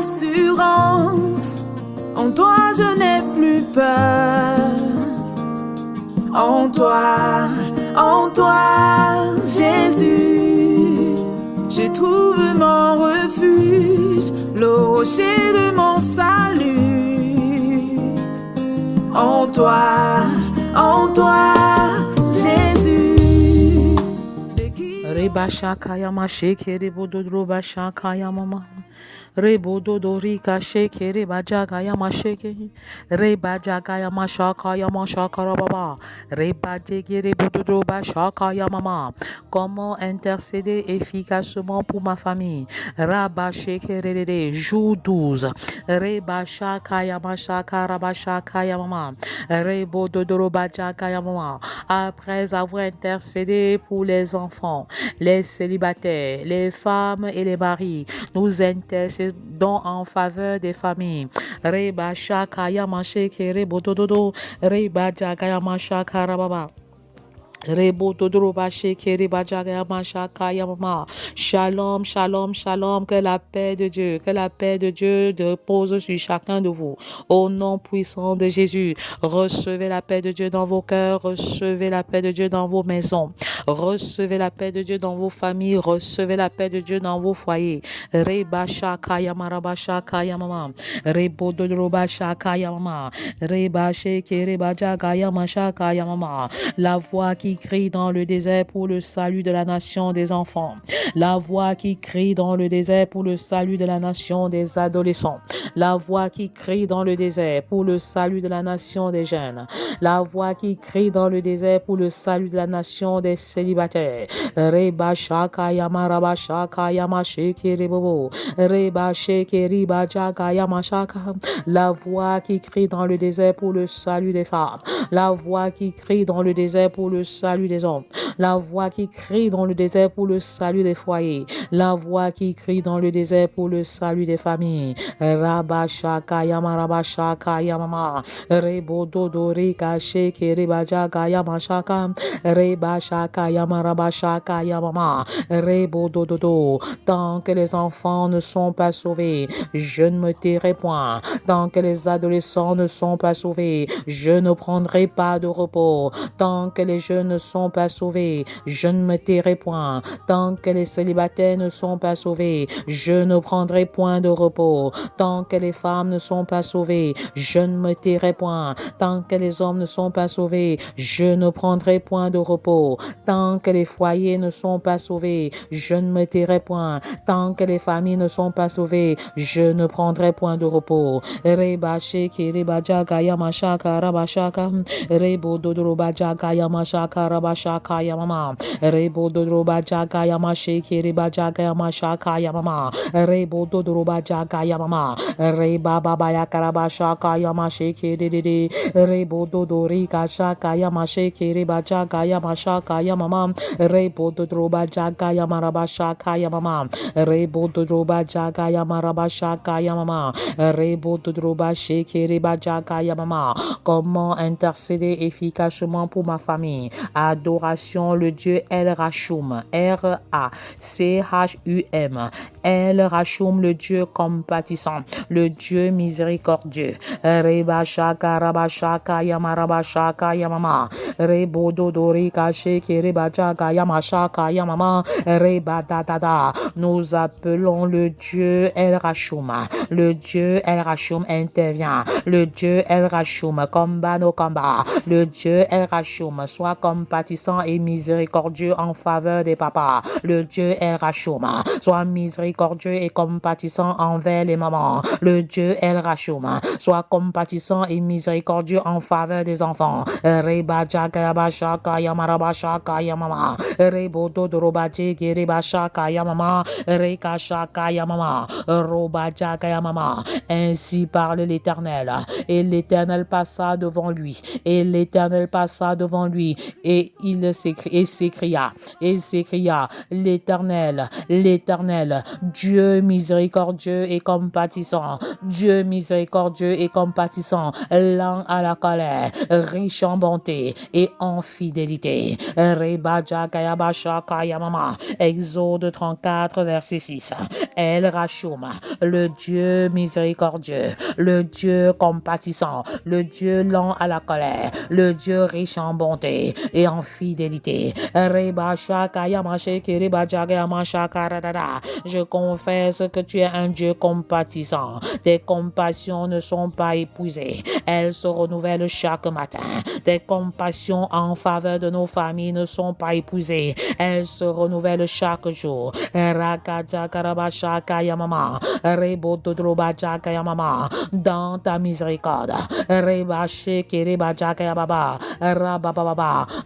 assurance. En toi je n'ai plus peur. En toi, Jésus, je trouve mon refuge, le rocher de mon salut. En toi, Jésus. Reba shakaya masheke rebo dodroba shakaya mama. Rebo dodorika sheke reba jagaya masheke. Reba jagaya mashakaya mashakara baba. Reba jege rebo dodroba shakaya mama. Comment intercéder efficacement pour ma famille? Raba sheke rede jour 12. Reba shakaya mashakara bashakaya mama. Rebo dodroba jagaya mama. Après avoir intercédé pour les enfants, les célibataires, les femmes et les maris, nous intercédons en faveur des familles. Reba shakaya masheke rebo dododo. Reba jagaya mashakara baba. Rebo dodroba sheke reba jagaya mashakaya mama. Shalom, shalom, shalom. Que la paix de Dieu repose sur chacun de vous. Au nom puissant de Jésus, recevez la paix de Dieu dans vos cœurs, recevez la paix de Dieu dans vos maisons, recevez la paix de Dieu dans vos familles, recevez la paix de Dieu dans vos foyers. Reba shakaya maraba shakaya mama. Rebo dodroba shakaya mama. Reba sheke reba jagaya mashakaya mama. La voix qui crie dans le désert pour le salut de la nation des enfants. La voix qui crie dans le désert pour le salut de la nation des adolescents. La voix qui crie dans le désert pour le salut de la nation des jeunes. La voix qui crie dans le désert pour le salut de la nation des célibataires. Reba shakaya maraba shakaya masheke rebobo. Reba sheke riba jagaya mashaka. La voix qui crie dans le désert pour le salut des femmes. La voix qui crie dans le désert pour le salut des hommes. La voix qui crie dans le désert pour le salut des foyers. La voix qui crie dans le désert pour le salut des familles. Rabashaka yamarabashaka yamama. Rebo dodori kasheke rebajaga yamashaka. Rebashaka yamarabashaka yamama. Rebo dododo. Tant que les enfants ne sont pas sauvés, je ne me tairai point. Tant que les adolescents ne sont pas sauvés, je ne prendrai pas de repos. Tant que les jeunes ne sont pas sauvés, je ne me tairai point. Tant que les célibataires ne sont pas sauvés, je ne prendrai point de repos. Tant que les femmes ne sont pas sauvées, je ne me tairai point. Tant que les hommes ne sont pas sauvés, je ne prendrai point de repos. Tant que les foyers ne sont pas sauvés, je ne me tairai point. Tant que les familles ne sont pas sauvées, je ne prendrai point de repos. Reba sheke reba jaga yamashaka rabashaka. Rebo dodroba jaga yamashaka rabashaka yamama. Rebo dodroba jaga yamasheke reba jaga yamashaka yamama. Rebo dodroba jaga yamama. Reba baba yakarabashaka yamasheke dedede. Rebo dodorika shaka yamasheke reba jaga yamashaka yamama. Rebo dodroba jaga yamarabashaka yamama. Rebo dodroba jaga yamarabashaka yamama. Rebo dodroba sheke reba jaga yamama. Comment intercéder efficacement pour ma famille? Adoration, le Dieu El Rachum, R-A-C-H-U-M. El Rachum, le Dieu compatissant, le Dieu miséricordieux. Reba shaka rabashaka yamarabashaka yamama. Rebo dodorika sheke reba jaga yamashaka yamama. Reba dadada. Nous appelons le Dieu El Rachum. Le Dieu El Rachum intervient. Le Dieu El Rachum combat nos combats. Le Dieu El Rachum soit compatissant et miséricordieux en faveur des papas. Le Dieu El Rachum soit miséricordieux et compatissant envers les mamans. Le Dieu El Rachum soit compatissant et miséricordieux en faveur des enfants. Reba jaga bashaka yamarabashaka yamama. Rebo dodroba jege reba shaka yamama. Reka shaka yamama. Roba jaga yamama. Ainsi parle l'Éternel. Et l'Éternel passa devant lui. Et l'Éternel passa devant lui. Et il s'écria. L'Éternel, Dieu miséricordieux et compatissant, compatissant, Dieu miséricordieux et compatissant, lent à la colère, riche en bonté et en fidélité. Exode 34, verset 6. El Rachum, le Dieu miséricordieux, le Dieu compatissant, le Dieu lent à la colère, le Dieu riche en bonté et en fidélité. Je confesse que tu es un Dieu compatissant. Tes compassions ne sont pas épuisées. Elles se renouvellent chaque matin. Tes compassions en faveur de nos familles ne sont pas épuisées. Elles se renouvellent chaque jour. Dans ta miséricorde.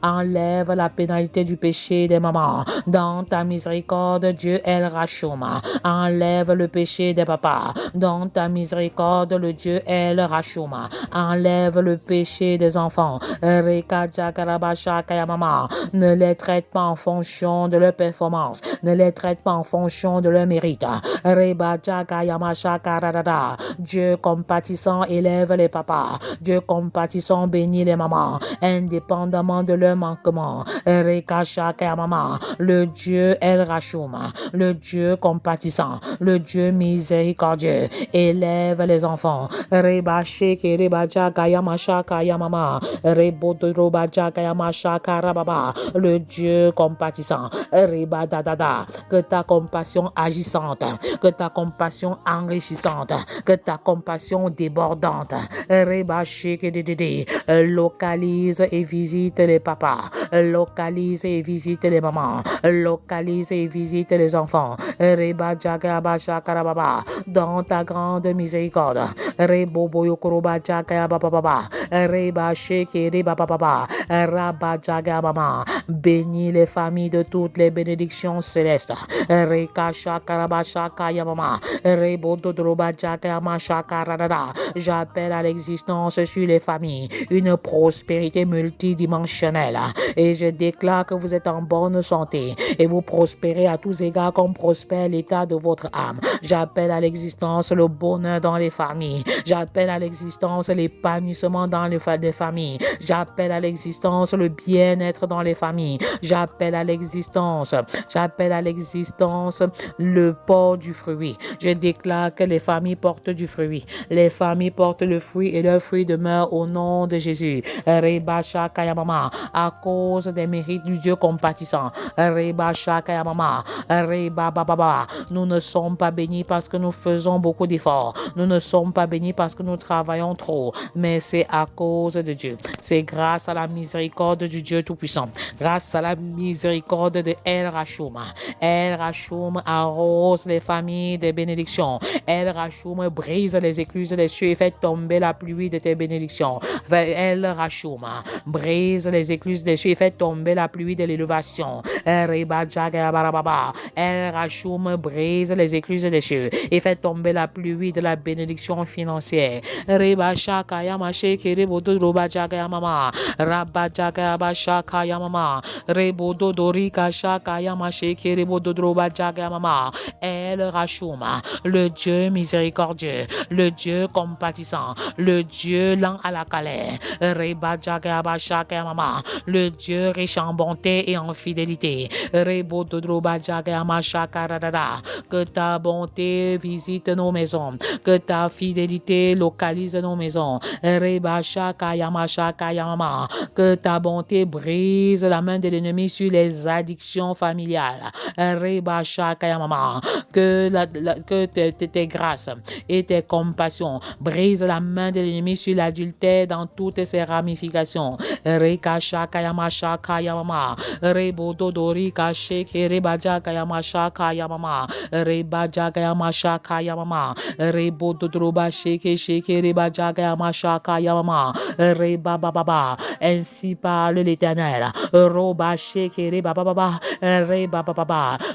Enlève la pénalité du péché des mamans. Dans ta miséricorde, Dieu El Rachum. Enlève le péché des papas. Dans ta miséricorde, le Dieu El Rachum. Enlève le péché des enfants. Ne les traite pas en fonction de leur performance. Ne les traite pas en fonction de leur mérite. Dieu compatissant élève les papas. Dieu compatissant bénit les mamans, indépendamment de leur manquement. Le Dieu El Rachum, le Dieu compatissant, le Dieu miséricordieux, élève les enfants. Le Dieu compatissant, que ta compassion agissante, que ta compassion enrichissante, que ta compassion débordante, localise et visite les papas, localise et visite les mamans, localise et visite les enfants, dans ta grande miséricorde. Bénis les familles de toutes les bénédictions célestes. J'appelle à l'existence sur les familles une prospérité multidimensionnelle et je déclare que vous êtes en bonne santé et vous prospérez à tous égards comme prospère l'état de votre âme. J'appelle à l'existence le bonheur dans les familles. J'appelle à l'existence l'épanouissement dans les familles. J'appelle à l'existence le bien-être dans les familles. J'appelle à l'existence le port du fruit. Je déclare que les familles portent du fruit. Les familles portent le fruit et leur fruit demeure au nom de Jésus. À cause des mérites du Dieu compatissant. Nous ne sommes pas bénis parce que nous faisons beaucoup d'efforts. Nous ne sommes pas bénis parce que nous travaillons trop. Mais c'est à cause de Dieu. C'est grâce à la miséricorde du Dieu Tout-Puissant. Grâce à la miséricorde de El Rachum. El Rachum arrose les familles des bénédictions. El Rachum brise les écluses des cieux et fait tomber la pluie de tes bénédictions. El Rachum brise les écluses des cieux et fait tomber la pluie de l'élevation. El Rachum brise les écluses des cieux et fait tomber la pluie de la bénédiction financière. El Rachum, le Dieu miséricordieux, le Dieu compatissant, le Dieu lent à la colère, le Dieu riche en bonté et en fidélité. Que ta bonté visite nos maisons, que ta fidélité localise nos maisons. Que ta bonté brise la main de l'ennemi sur les addictions familiales. Que tes grâces et tes compassions brisent la main de l'ennemi sur l'adultère dans toutes ses ramifications. Ainsi parle l'Éternel.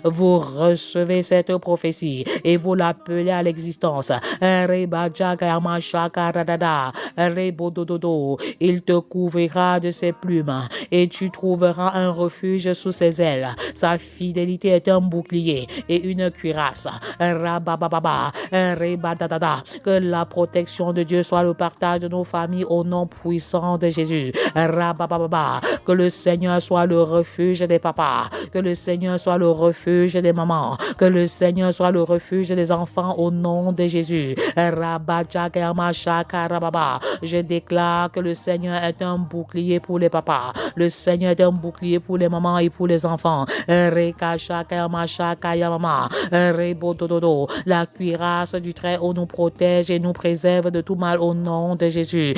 Vous recevez cette prophétie et vous l'appelez à l'existence. Il te couvrira de ses plumes et tu trouveras un refuge sous ses ailes. Sa fidélité est un bouclier et une cuirasse. Que la protection de Dieu soit le partage de nos familles au nom puissant de Jésus. Que le Seigneur soit le refuge des papas. Que le Seigneur soit le refuge des mamans. Que le Seigneur soit le refuge des enfants au nom de Jésus. Je déclare que le Seigneur est un bouclier pour les papas. Le Seigneur est un bouclier pour les mamans et pour les enfants. La cuirasse du Très-Haut nous protège et nous préserve de tout mal au nom de Jésus.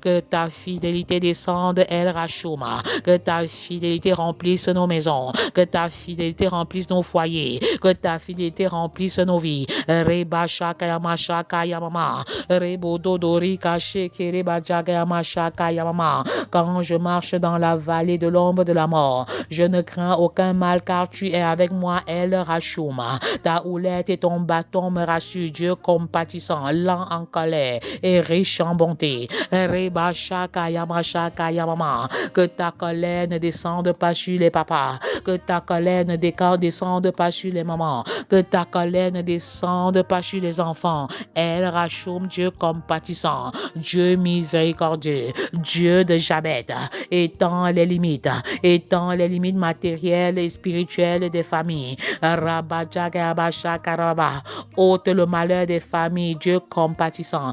Que ta fidélité descende, El Rashuma. Que ta fidélité remplisse nos maisons. Que ta fidélité remplisse nos foyers. Que ta fidélité remplisse nos vies. Quand je marche dans la vallée de l'ombre de la mort, je ne crains aucun mal car tu es avec moi, El Rashuma. Ta houlette et ton bâton me rassurent, Dieu compatissant, lent en colère et riche en bonté. Que ta colère ne descende pas sur les papas. Que ta colère ne descende pas sur les mamans. Que ta colère ne descende pas sur les enfants. El Rashum, Dieu compatissant, Dieu miséricordieux, Dieu de Jabet, étend les limites matérielles et spirituelles des familles. Ôte le malheur des familles, Dieu compatissant,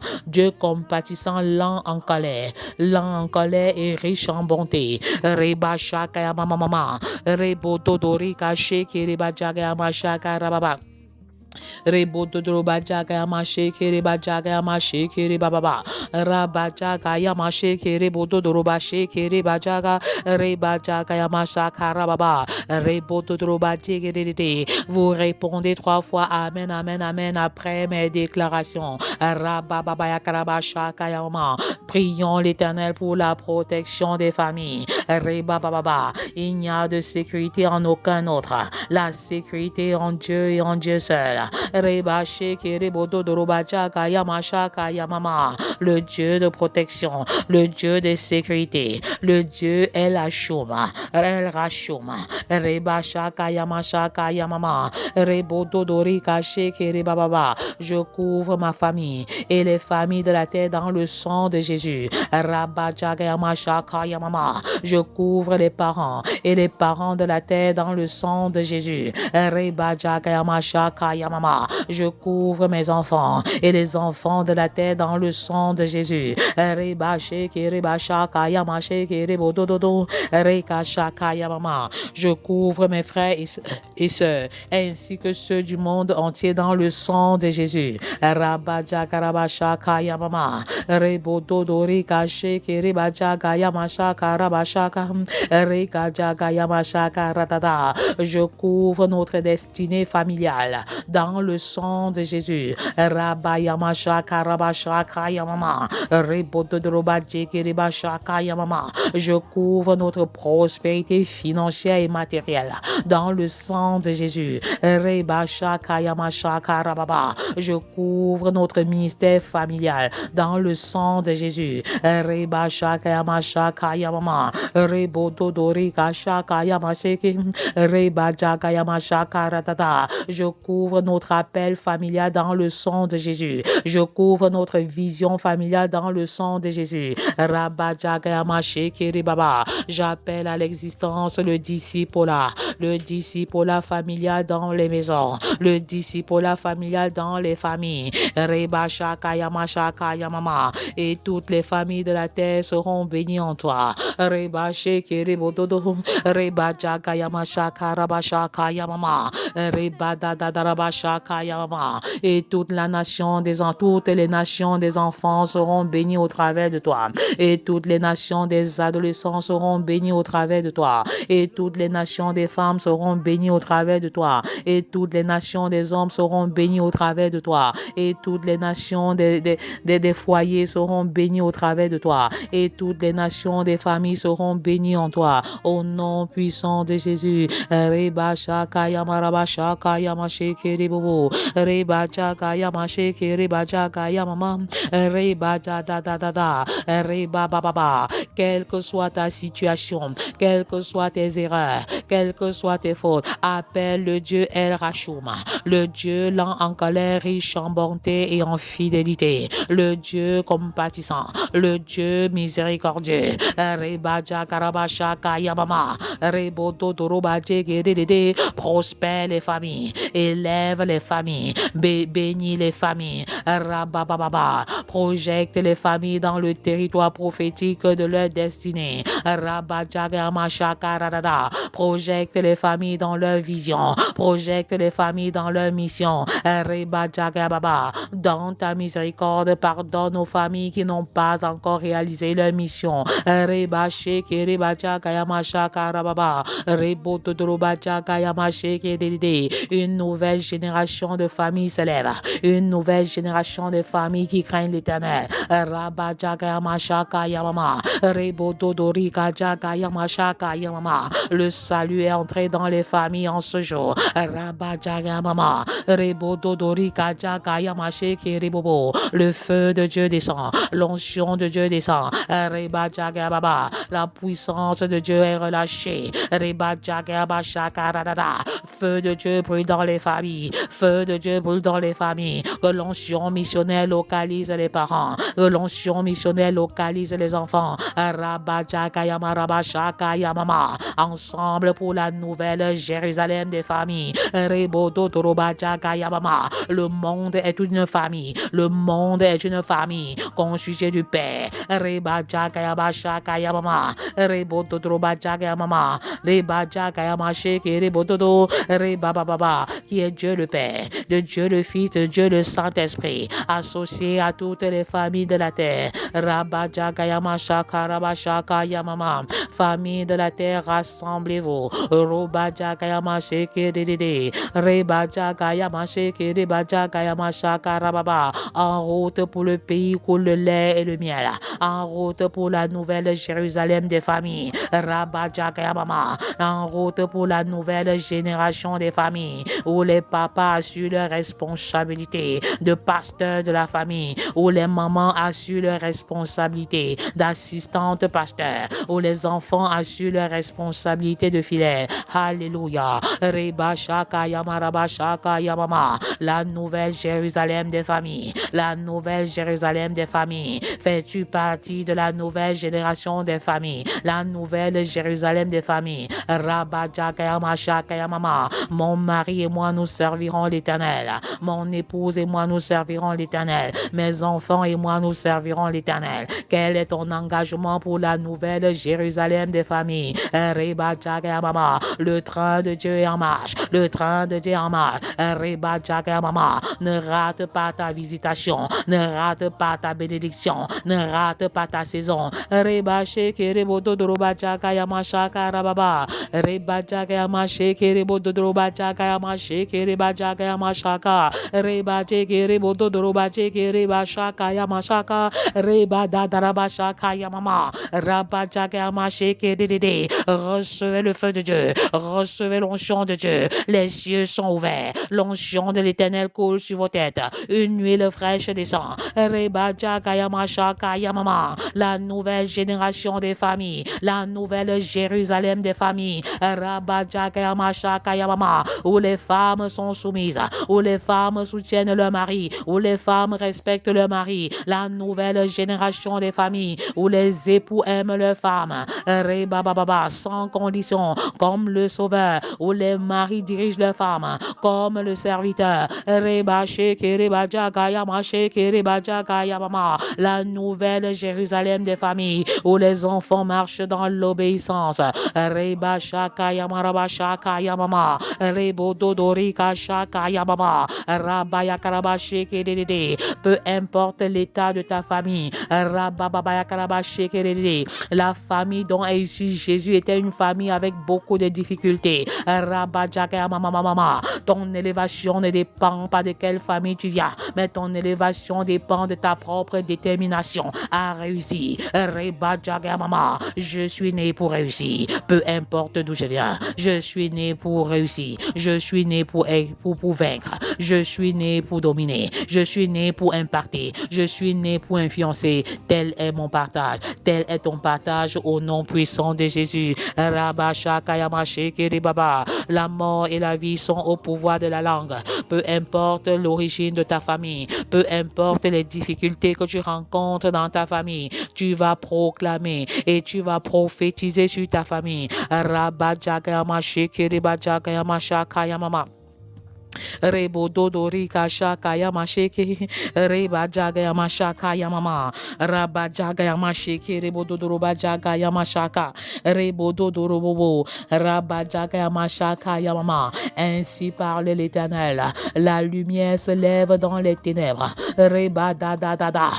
lent en colère et riche en bonté. Reba shaka mama, rebo dodori kache kiriba jaga mashaka rababa. Rebodobajaga Yamasheke Rebajaga Yamasheke Rebaba Rabajaga Yamasheke Rebodorobasheke Rebajaga Rebajaga Yamashaka Rababa Rebodorobajege. Vous répondez 3 fois Amen, Amen, Amen après mes déclarations. Rababa Yakarabashaka Yama. Prions l'Éternel pour la protection des familles. Rebababa. Il n'y a de sécurité en aucun autre. La sécurité en Dieu et en Dieu seul. Le Dieu de protection, le Dieu de sécurité, le Dieu El Hashuma, El Rashuma, Reba Shaka Yamashaka Yamama, Rebododori Kasheke Rebababa. Je couvre ma famille et les familles de la terre dans le sang de Jésus. Rabba Jaga Yamashaka Yamama. Je couvre les parents et les parents de la terre dans le sang de Jésus. Reba Jaga Yamashaka Yamama. Je couvre mes enfants et les enfants de la terre dans le sang de Jésus. Je couvre mes frères et sœurs ainsi que ceux du monde entier dans le sang de Jésus. Je couvre notre destinée familiale dans le sang de Jésus. Je couvre notre prospérité financière et matérielle dans le sang de Jésus. Je couvre notre ministère familial dans le sang de Jésus. Je couvre notre appel familial dans le sang de Jésus. Je couvre notre vision familiale dans le sang de Jésus. J'appelle à l'existence le disciple familial dans les maisons, le disciple familial dans les familles. Et toutes les familles de la terre seront bénies en toi. Et toutes les nations des enfants seront bénies au travers de toi. Et toutes les nations des adolescents seront bénies au travers de toi. Et toutes les nations des femmes seront bénies au travers de toi. Et toutes les nations des hommes seront bénies au travers de toi. Et toutes les nations des foyers seront bénies au travers de toi. Et toutes les nations des familles seront bénies en toi. Au nom puissant de Jésus. Quelle que soit ta situation, quelles que soient tes erreurs, quelles que soient tes fautes. Appelle le Dieu El Rachuma, le Dieu lent en colère, riche en bonté et en fidélité, le Dieu compatissant, le Dieu miséricordieux. Rebaja Karabasha Kayamama, Rebodo Dorobaje Gedede, prospère les familles, élève les familles, bénis les familles, Rabababa, projecte les familles dans le territoire prophétique de leur destinée, Rabajagamashakarada, projecte les familles dans leur vision, projecte les familles dans leur mission, Rebajagababa, dans ta miséricorde, pardonne aux familles qui n'ont pas encore réalisé leur mission, Rebasheke Rebajagayamashakarababa, Rebotodorobajagayamasheke, une nouvelle génération de familles s'élève, une nouvelle génération de familles qui craignent l'Éternel, Rabajagayamashakayamama, Rebododorikajagayamashakayamama, le salut est entré dans les familles en ce jour, Rabajagayamama, Rebododorikajagayamashekeribobo, le feu de Dieu descend, l'onction de Dieu descend, Rebajagayababa, la puissance de Dieu est relâchée, Rebajagayabashakarada, feu de Dieu brûle dans les familles, feu de Dieu brûle dans les familles, que l'onction missionnaire localise les parents, que l'onction missionnaire localise les enfants, Rabajagayama, ensemble pour la nouvelle Jérusalem des familles, Rebododorobajagayamama, le monde est une famille, le monde est une famille, constituée du Père, Rebajagayabashakayamama, Rebododorobajagayamama, Rebajagayamashekeribododo, Rebababa, qui est Dieu le Père, de Dieu le Fils, de Dieu le Saint-Esprit, associé à toutes les familles de la terre, Rabajagayamashakarabashakayamama, famille de la terre, rassemblez-vous, Robajagayamashekedede, Rebajagayamashekedebajagayamashakarababa, en route pour le pays où coule le lait et le miel, en route pour la nouvelle Jérusalem des familles, Rabajagayamama, en route pour la nouvelle génération des familles, où les papas assurent leur responsabilité de pasteur de la famille, où les mamans assurent leur responsabilité d'assistante pasteur, où les enfants assurent leur responsabilité de fidèles. Alléluia. Rebashakayama, la nouvelle Jérusalem des familles, la nouvelle Jérusalem des familles. Fais-tu partie de la nouvelle génération des familles, la nouvelle Jérusalem des familles? Rabajagayama, mon mari et moi nous servirons l'Éternel, mon épouse et moi nous servirons l'Éternel, mes enfants et moi nous servirons l'Éternel. Quel est ton engagement pour la nouvelle Jérusalem des familles? Rebajagayama, le train de Dieu est en marche, le train de Dieu est en marche. Rebajagayama, ne rate pas ta visitation, ne rate pas ta bénédiction, ne rate pas ta saison. Rebashekeribododorodobajagayama shakarababa, Rebajagayama shekeribododorobajagayama shekeribajagayama shaka, Rebajekeribododorodobajekeriba shaka, Rebadadarabashakayamama, Rabajagayama shekeride. Recevez le feu de Dieu, recevez l'onction de Dieu. Les cieux sont ouverts, l'onction de l'Éternel coule sur vos têtes, une huile fraîche descend. Rebajagayama shakayamama, la nouvelle génération des familles, la nouvelle Jérusalem des familles, Rabajagayama shakayamama, où les femmes sont soumises, où les femmes soutiennent leur mari, où les femmes respectent leur mari, la nouvelle génération des familles, où les époux aiment leurs femmes, Rebababa, sans condition, comme le sauveur, où les maris dirigent leurs femmes, comme le serviteur, Rebajagayama, la nouvelle Jérusalem des familles, où les enfants marchent dans l'obéissance, Rebashakayama, Rebododorikashakayama, Rabayakarabashekede, peu importe l'état de ta famille, Rababayakarabashekede, la famille dont est issu Jésus était une famille avec beaucoup de difficultés. Rabajagayama, ton élévation ne dépend pas de quelle famille tu viens, mais ton élévation dépend de ta propre détermination à réussir. Rebajagayama, je suis né pour réussir, peu importe d'où je viens, je suis né pour réussir, je suis né pour vaincre, je suis né pour dominer, je suis né pour impacter, je suis né pour influencer. Tel est mon partage, tel est ton partage au nom puissant de Jésus. Rabashakayama, La mort et la vie sont au pouvoir de la langue. Peu importe l'origine de ta famille, peu importe les difficultés que tu rencontres dans ta famille, tu vas proclamer et tu vas prophétiser sur ta famille. Rebo dodori kashaka yamasheke reba jaga yamashaka yamama raba jaga yamasheke rebo dodoroba jaga yamashaka rebo dodorobo raba jaga yamashaka yamama. Ainsi parle l'Éternel, la lumière se lève dans les ténèbres. Reba da da da da.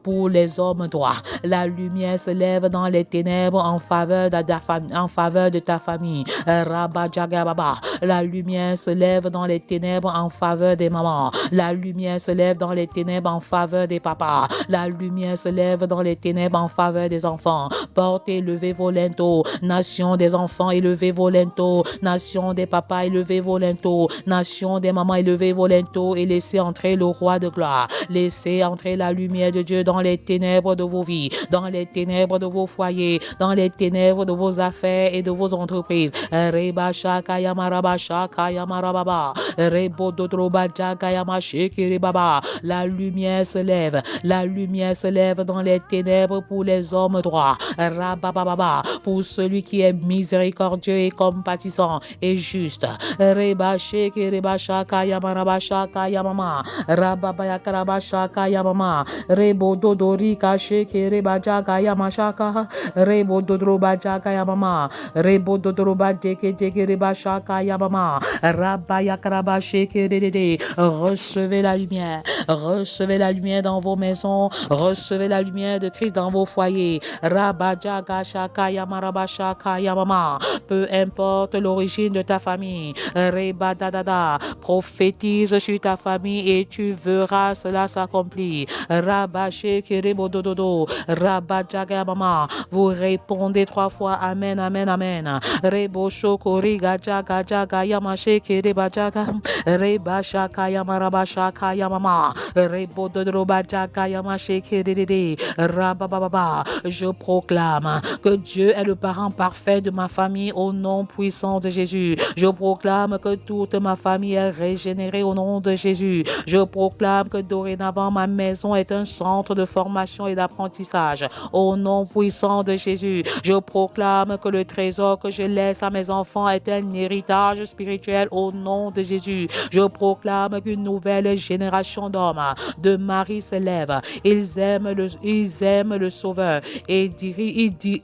Pour les hommes droits, la lumière se lève dans les ténèbres en faveur de ta famille. Raba jaga baba. La lumière se lève dans les ténèbres en faveur des mamans. La lumière se lève dans les ténèbres en faveur des papas. La lumière se lève dans les ténèbres en faveur des enfants. Portez, levez vos linteaux. Nation des enfants, élevez vos linteaux. Nation des papas, élevez vos linteaux. Nation des mamans, élevez vos linteaux et laissez entrer le roi de gloire. Laissez entrer la lumière de Dieu dans les ténèbres de vos vies, dans les ténèbres de vos foyers, dans les ténèbres de vos affaires et de vos entreprises. Reba shaka yamaraba shaka yamarababa. Rebo dodroba jaga yamashiki baba. La lumière se lève. La lumière se lève dans les ténèbres pour les hommes droits. Rabababa. Pour celui qui est miséricordieux et compatissant et juste. Reba shiki reba shaka yamaraba shaka yamama. Rababa yakaraba shaka yamama. Rebo dodori kashiki reba jaga yamashaka. Rebo dodroba jaga yamama. Rebo dodroba deke deke reba shaka yamama. Rabba yakaraba shiki dede. Recevez la lumière. Recevez la lumière dans vos maisons. Recevez la lumière de Christ dans vos foyers. Rabba jaga shaka yamaraba shaka yamama. Peu importe l'origine de ta famille. Reba dadada. Prophétise sur ta famille et tu verras cela s'accomplir. Rabba shiki rebo dododo. Rabba jaga yamama. Vous répondez 3 fois Amen, Amen, Amen. Rebo shokori gaja gaja gayama shiki reba jaga. Reba shaka yamaraba shaka yamama. Rebo dodroba jaga yama shiki dede. Rabba baba. Je proclame que Dieu est le parent parfait de ma famille au nom puissant de Jésus. Je proclame que toute ma famille est régénérée au nom de Jésus. Je proclame que dorénavant ma maison est un centre de formation et d'apprentissage au nom puissant de Jésus. Je proclame que le trésor que je laisse à mes enfants est un héritage spirituel au nom de Jésus. Je proclame qu'une nouvelle génération d'hommes, de maris se lève. Ils aiment le Sauveur et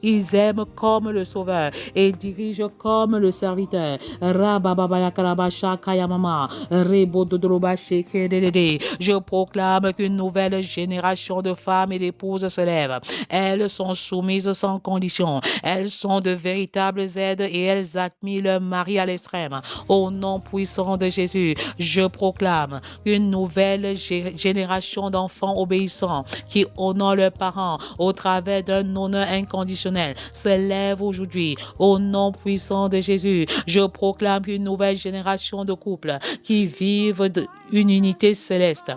ils aiment comme le Sauveur et dirigent comme le serviteur. Je proclame qu'une nouvelle génération de femmes et d'épouses se lève. Elles sont soumises sans condition. Elles sont de véritables aides et elles admirent leur mari à l'extrême. Au nom puissant de Jésus, je proclame qu'une nouvelle génération d'enfants obéissants qui honorent leurs parents au travers d'un honneur inconditionnel se lève aujourd'hui. Au nom puissant de Jésus, je proclame qu'une nouvelle génération de couples qui vivent une unité céleste,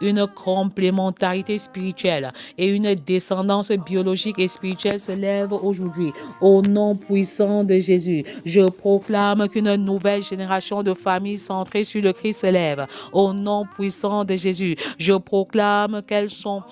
une complémentarité spirituelle et une descendance biologique et spirituelle se lève aujourd'hui. Au nom puissant de Jésus, je proclame qu'une nouvelle génération de familles centrées sur le Christ se lève. Au nom puissant de Jésus, je proclame qu'elles ont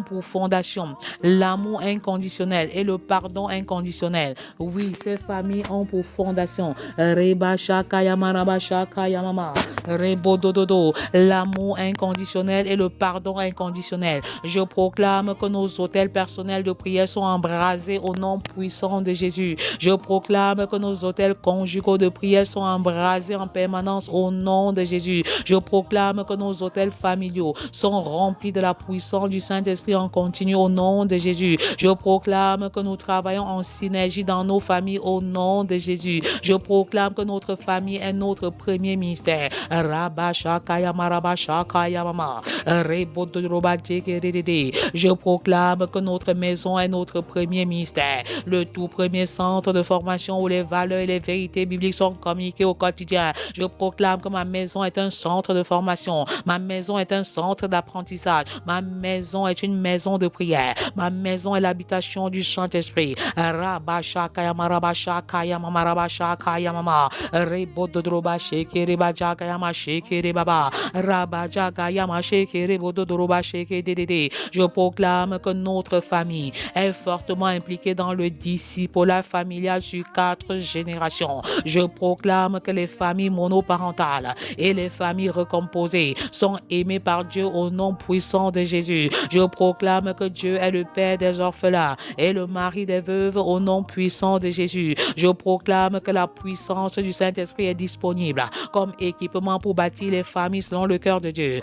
pour fondation l'amour inconditionnel et le pardon inconditionnel. Oui, ces familles ont pour fondation Reba Shaka Yamaraba Shaka Yamama, Rebo Dododo, l'amour inconditionnel et le pardon inconditionnel. Je proclame que nos hôtels personnels de prière sont embrasés au nom puissant de Jésus. Je proclame que nos hôtels conjugaux de prière sont embrasés en permanence au nom de Jésus. Je proclame que nos hôtels familiaux sont remplis de la puissance du Saint-Esprit en continu au nom de Jésus. Je proclame que nous travaillons en synergie dans nos familles au nom de Jésus. Je proclame que notre famille est notre premier ministère. Rabba Shakaya Maraba Shakaya Mama. Je proclame que notre maison est notre premier ministère, le tout premier centre de formation où les valeurs et les vérités bibliques sont communiquées au quotidien. Je proclame que ma maison est un centre de formation. Ma maison est un centre d'apprentissage. Ma maison est une maison de prière. Ma maison est l'habitation du Saint-Esprit. Rabashakayama Rabashakayama Marabashakayama Rebododroba Shekere Bajakayama Shekere Baba Rabajakayama Shekere Bododroba Shekere Dede. Je proclame que notre famille est fortement impliquée dans le discipulat familial sur 4 générations. Je proclame que les familles monoparentales et les familles recomposées sont aimées par Dieu au nom puissant de Jésus. Je proclame que Dieu est le Père des orphelins et le mari des veuves au nom puissant de Jésus. Je proclame que la puissance du Saint-Esprit est disponible comme équipement pour bâtir les familles selon le cœur de Dieu.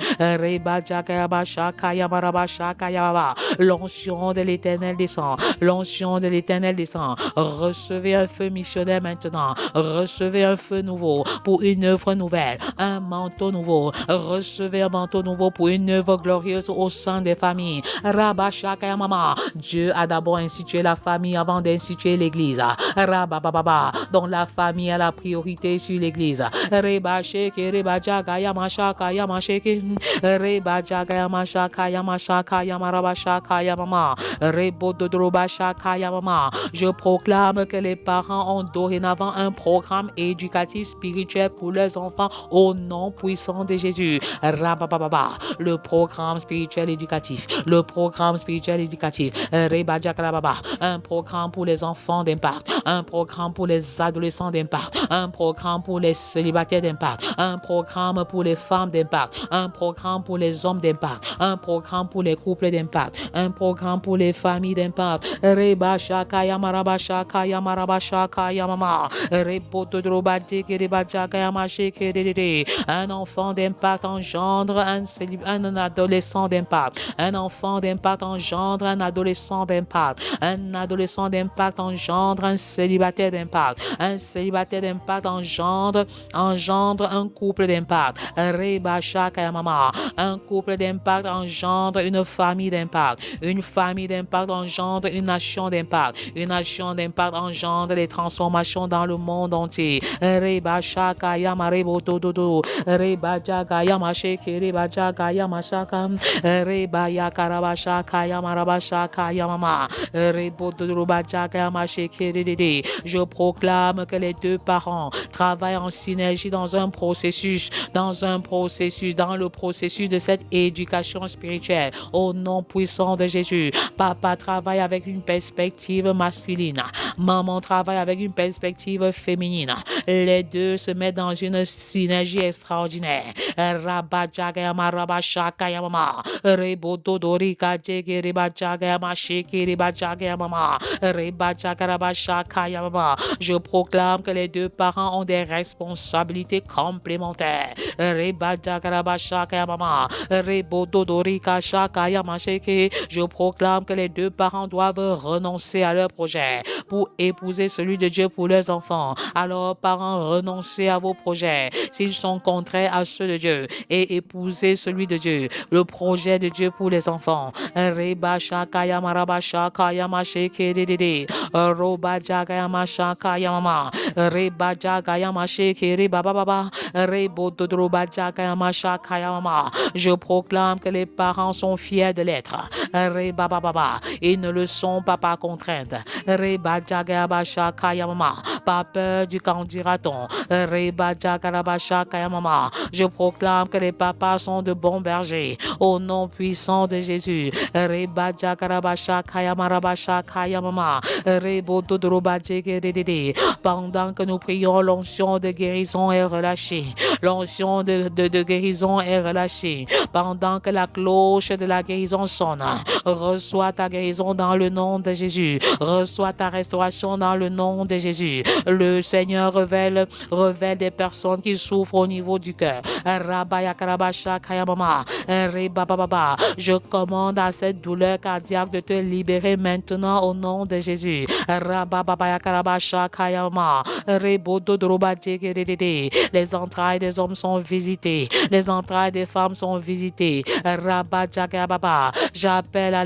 L'onction de l'Éternel descend. L'onction de l'Éternel descend. Recevez un feu missionnaire maintenant. Recevez un feu nouveau pour une œuvre nouvelle. Un manteau nouveau. Recevez un manteau nouveau pour une œuvre glorieuse au sein des familles. Rabashakayamama. Dieu a d'abord institué la famille avant d'instituer l'église. Rabababa. Donc la famille a la priorité sur l'église. Rebasheke, Rebajagayamashakayamasheke. Rebajagayamashakayamashakayama. Rebododrobashakayamama. Je proclame que les parents ont dorénavant un programme éducatif spirituel pour leurs enfants au nom puissant de Jésus. Rabababa. Le programme spirituel éducatif. Le programme spirituel éducatif. Rebajakarababa. Un programme pour les enfants d'impact. Un programme pour les adolescents d'impact. Un programme pour les célibataires d'impact. Un programme pour les femmes d'impact. Un programme pour les hommes d'impact. Un programme pour les couples d'impact. Un programme pour les familles d'impact. Rebashakayama Rabashakayama Rabashakayama. Un enfant d'impact engendre un adolescent d'impact. Un enfant d'impact engendre un adolescent d'impact. Un adolescent d'impact engendre un célibataire d'impact. Un célibataire d'impact engendre un couple d'impact. Un couple d'impact engendre une famille d'impact. Une famille d'impact engendre une nation d'impact. Une nation d'impact engendre des transformations dans le monde entier. Rebashakayama Rebodododo. Rebajagayama Sheke Rebajagayama Shaka. Rebayakarabashakayama Rabashakayama. Rebododrobajagayama Sheke Dede. Je proclame que les deux parents travaillent en synergie dans le processus de cette éducation spirituelle au nom puissant de Jésus. Papa travaille avec une perspective masculine. Maman travaille avec une perspective féminine. Les deux se mettent dans une synergie extraordinaire. Rabajagayama Rabashakayama. Rebododorika Jege Rebajagayama Sheke Rebajagayama. Rebajagarabashakayama. Je proclame que les deux parents ont des responsabilités complémentaires. Rebajagarabashakayama. Rebododorika Shakayama Sheke. Je proclame que les deux parents doivent renoncer à leur projet pour épouser celui de Dieu pour leurs enfants. Alors, parents, renoncez à vos projets s'ils sont contraires à ceux de Dieu et épousez celui de Dieu, le projet de Dieu pour les enfants. Rebashakayama Rabashakayama Sheke Dede. Robajagayama Shakayama. Rebajagayama Sheke Rebababa. Rebododrobajagayama Shakayama. Je proclame que les parents sont fiers de l'être. Rebababa. Ils ne le sont pas par contrainte. Rebajagayama Shakayama. Pas peur du qu'en dira-t-on. Rebajagayama Shakayama. Je proclame que les papas sont de bons bergers au nom puissant de Jésus. Rebajagayama Shakayama Rabashakayama. Rebododrobajegedede. Pendant que nous prions, l'onction de guérison est relâchée. L'onction de guérison est relâchée. Pendant que la cloche de la guérison sonne, reçois ta guérison dans le nom de Jésus. Reçois ta restauration dans le nom de Jésus. Le Seigneur révèle des personnes qui souffrent au niveau du cœur. Je commande à cette douleur cardiaque de te libérer maintenant au nom de Jésus. Les entrailles des hommes sont visitées. Les entrailles des femmes sont visitées. J'appelle à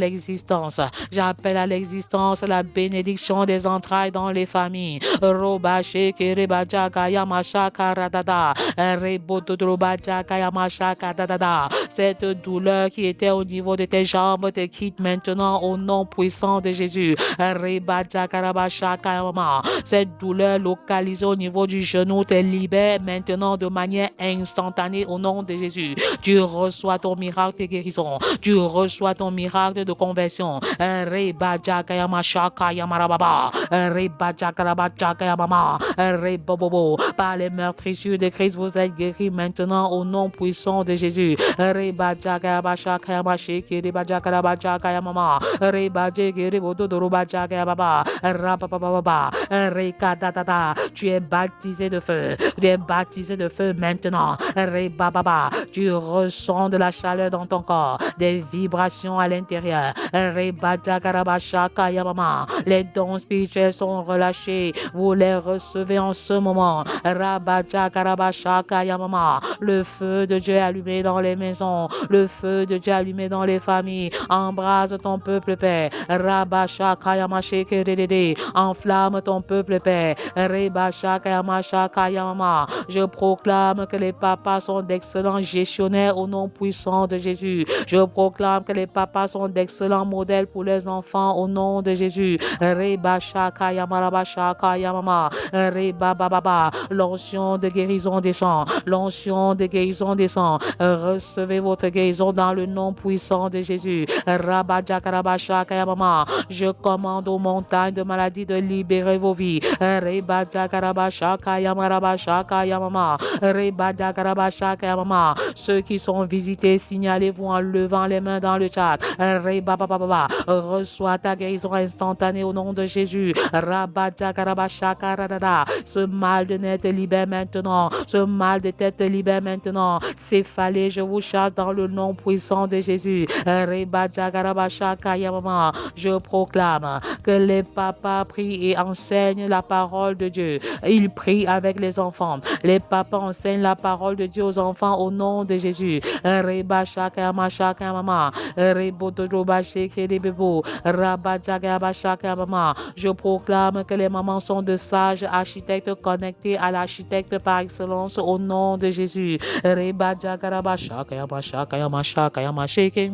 l'existence la bénédiction des entrailles dans les familles. Roba shekere bajaka yamashaka radada. Rebododrobajaka yamashaka dadada. Cette douleur qui était au niveau de tes jambes te quitte maintenant au nom puissant de Jésus. Rebajaka rabashaka yamama. Cette douleur localisée au niveau du genou te libère maintenant de manière instantanée au nom de Jésus. Tu reçois ton miracle de guérison. Tu reçois ton miracle de conversion. Rebajaka yamashaka yamarababa. Rebajaka rabajaka yamama. Rebobobo. Par les meurtrissures de Christ, vous êtes guéris maintenant au nom puissant de Jésus. Rebajaka yamashaka yamashiki. Rebajaka rabajaka yamama. Rebajeke rebododorobajaka yababa. Rabababa. Rekadadada. Tu es baptisé de feu. Tu es baptisé de feu maintenant. Rebababa. Tu ressens de la chaleur dans ton corps, des vibrations à l'intérieur. Rebadagarabashaka yamama. Les dons spirituels sont relâchés. Vous les recevez en ce moment. Rabadagarabashaka yamama. Le feu de Dieu est allumé dans les maisons. Le feu de Dieu est allumé dans les familles. Embrase ton peuple, Père. Rabashaka yamasheke dedede. Enflamme ton peuple, Père. Rebashaka yamashaka yamama. Je proclame que les papas sont d'excellents gestionnaires au nom puissant de Jésus. Je proclame que les papas sont d'excellents modèles pour les enfants au nom de Jésus. Rebashaka yamarabashaka yamama. Rebababa. L'onction de guérison descend. L'onction de guérison descend. Recevez votre guérison dans le nom puissant de Jésus. Rabajakarabashaka yamama. Je commande aux montagnes de maladie de libérer vos vies. Rebajakarabashaka yamarabashaka yamama. Rebadagarabashaka yamama. Ceux qui sont visités, signalez-vous en levant les mains dans le chat. Rebababa. Reçois ta guérison instantanée au nom de Jésus. Rabadagarabashaka radada. Ce mal de nez te libère maintenant. Ce mal de tête te libère maintenant. Céphalée, je vous chasse dans le nom puissant de Jésus. Rebadagarabashaka yamama. Je proclame que les papas prient et enseignent la parole de Dieu. Ils prient avec les enfants. Les papas enseignent la parole de Dieu aux enfants au nom de Jésus. Rebashaka yamashaka yamama. Rebododrobasheke debebo. Rabajaka yamashaka yamama. Je proclame que les mamans sont de sages architectes connectés à l'architecte par excellence au nom de Jésus. Rebajaka rabashaka yamashaka yamashaka yamasheke.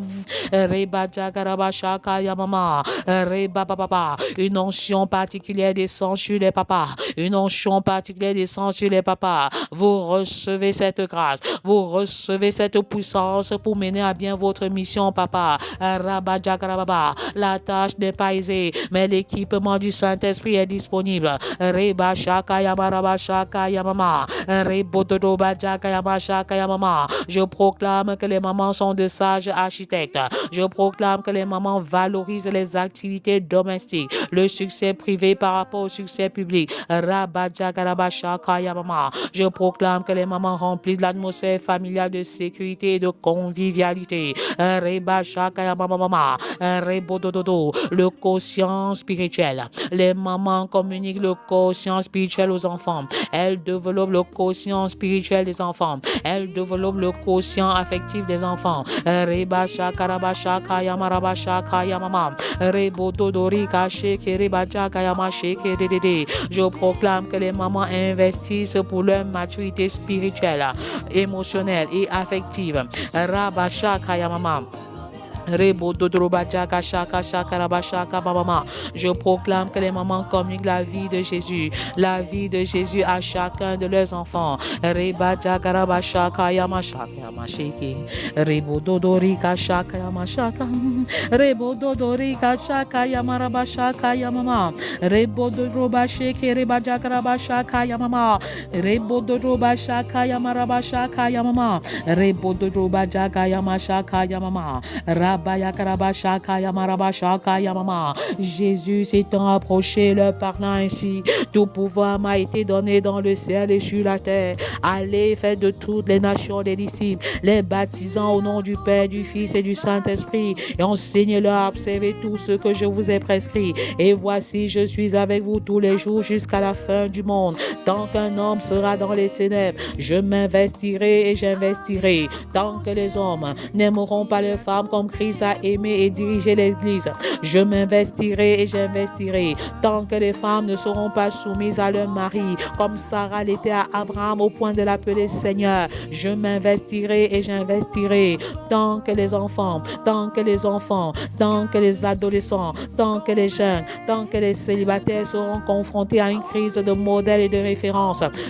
Rebajaka rabashaka yamama. Rebababa. Une onction particulière descend sur les papas. Une onction particulière descend sur les papas. Vous recevez cette grâce. Vous recevez cette puissance pour mener à bien votre mission, papa. Rabajakarababa. La tâche n'est pas aisée, mais l'équipement du Saint-Esprit est disponible. Rebashaka yamarabashaka yamama. Rebododobajaka yamashaka yamama. Je proclame que les mamans sont de sages architectes. Je proclame que les mamans valorisent les activités domestiques, le succès privé par rapport au succès public. Rabajakarabashaka yamama. Je proclame que les mamans remplissent l'atmosphère familiale de sécurité et de convivialité. Rebashaka yamama. Rebodododo. Le quotient spirituel. Les mamans communiquent le quotient spirituel aux enfants. Elles développent le quotient spirituel des enfants. Elles développent le quotient affectif des enfants. Rebashaka rabashaka yamarabashaka yamama. Rebododori kasheke rebajaka yamasheke dedede. Je proclame que les mamans investissent pour leur maturité spirituelle, émotionnelle et affective. Rabashaka yamama. Rebododrobajaka shaka shaka rabashaka babama. Je proclame que les mamans communiquent la vie de Jésus, la vie de Jésus à chacun de leurs enfants. Rebajaka rabashaka yamashaka yamashiki. Rebododorika shaka yamashaka. Rebododorika shaka yamarabashaka yamama. Rebododrobasheke rebajaka rabashaka yamama. Rebododrobashaka yamarabashaka yamama. Rebododrobajaka yamashaka yamama. Jésus s'étant approché, leur parlant ainsi: tout pouvoir m'a été donné dans le ciel et sur la terre. Allez, faites de toutes les nations des disciples, les baptisant au nom du Père, du Fils et du Saint-Esprit, et enseignez-leur à observer tout ce que je vous ai prescrit. Et voici, je suis avec vous tous les jours jusqu'à la fin du monde. Tant qu'un homme sera dans les ténèbres, je m'investirai et j'investirai. Tant que les hommes n'aimeront pas les femmes comme Christ a aimé et dirigé l'Église, je m'investirai et j'investirai. Tant que les femmes ne seront pas soumises à leur mari, comme Sarah l'était à Abraham au point de l'appeler Seigneur, je m'investirai et j'investirai. Tant que les enfants, tant que les adolescents, tant que les jeunes, tant que les célibataires seront confrontés à une crise de modèle et de référence,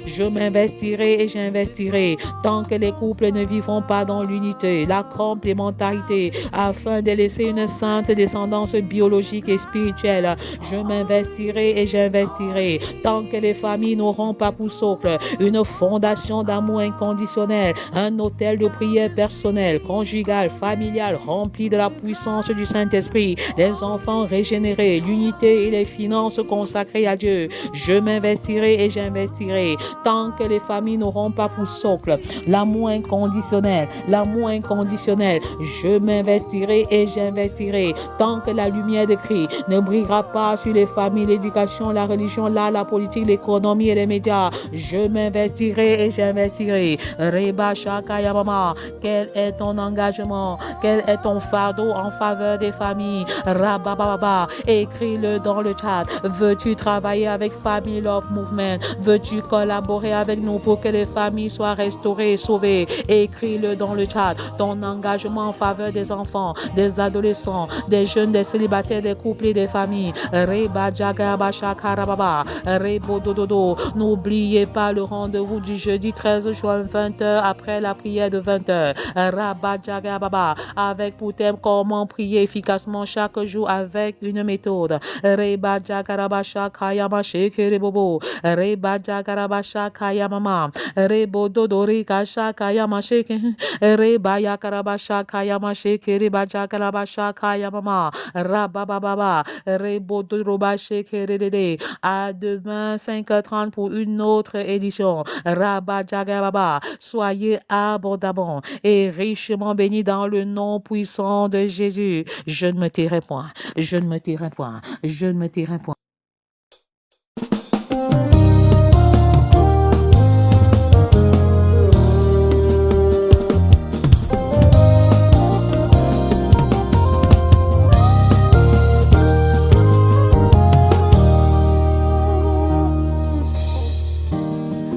je m'investirai et j'investirai. Tant que les couples ne vivront pas dans l'unité, la complémentarité, afin de laisser une sainte descendance biologique et spirituelle, je m'investirai et j'investirai. Tant que les familles n'auront pas pour socle une fondation d'amour inconditionnel, un autel de prière personnel, conjugal, familial, rempli de la puissance du Saint-Esprit, les enfants régénérés, l'unité et les finances consacrées à Dieu, je m'investirai et j'investirai. Tant que les familles n'auront pas pour socle l'amour inconditionnel, je m'investirai et j'investirai. Tant que la lumière de Christ ne brillera pas sur les familles, l'éducation, la religion, l'art, la politique, l'économie et les médias, je m'investirai et j'investirai. Reba Shakaya Mama, quel est ton engagement? Quel est ton fardeau en faveur des familles? Rabababa, écris-le dans le chat. Veux-tu travailler avec Family Love Movement? Veux-tu collaborer avec nous pour que les familles soient restaurées et sauvées? Écris-le dans le chat. Ton engagement en faveur des enfants, des adolescents, des jeunes, des célibataires, des couples et des familles. Reba Jagaba Shakarababa, Rebo Dododo. N'oubliez pas le rendez-vous du jeudi 13 juin 20h après la prière de 20h. Rabba Jagababa, avec pour thème comment prier efficacement chaque jour avec une méthode. Reba Jagarabasha Kayama Shekerebobo, Reba Jagarabasha Kayamama, Rebo Dodori Kasha Kayama Sheke, Reba Yakarabasha Kayama Sheke, Reba Jagarabasha Kayamama, Rabababa, Rebo Dodroba Shekerede. À demain 5h30 pour une autre édition. Rabba Jagababa, soyez abondamment et richement bénis dans le nom puissant de Jésus. Je ne me tairai point, je ne me tairai point, je ne me tairai point.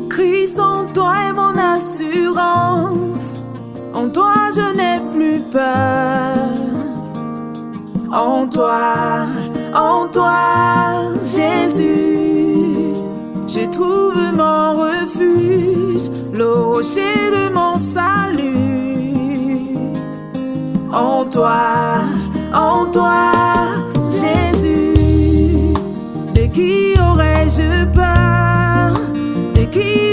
Christ en toi est mon assurance, en toi je n'ai plus peur. En toi, Jésus, je trouve mon refuge, le rocher de mon salut. En toi, Jésus, de qui aurais-je peur? De qui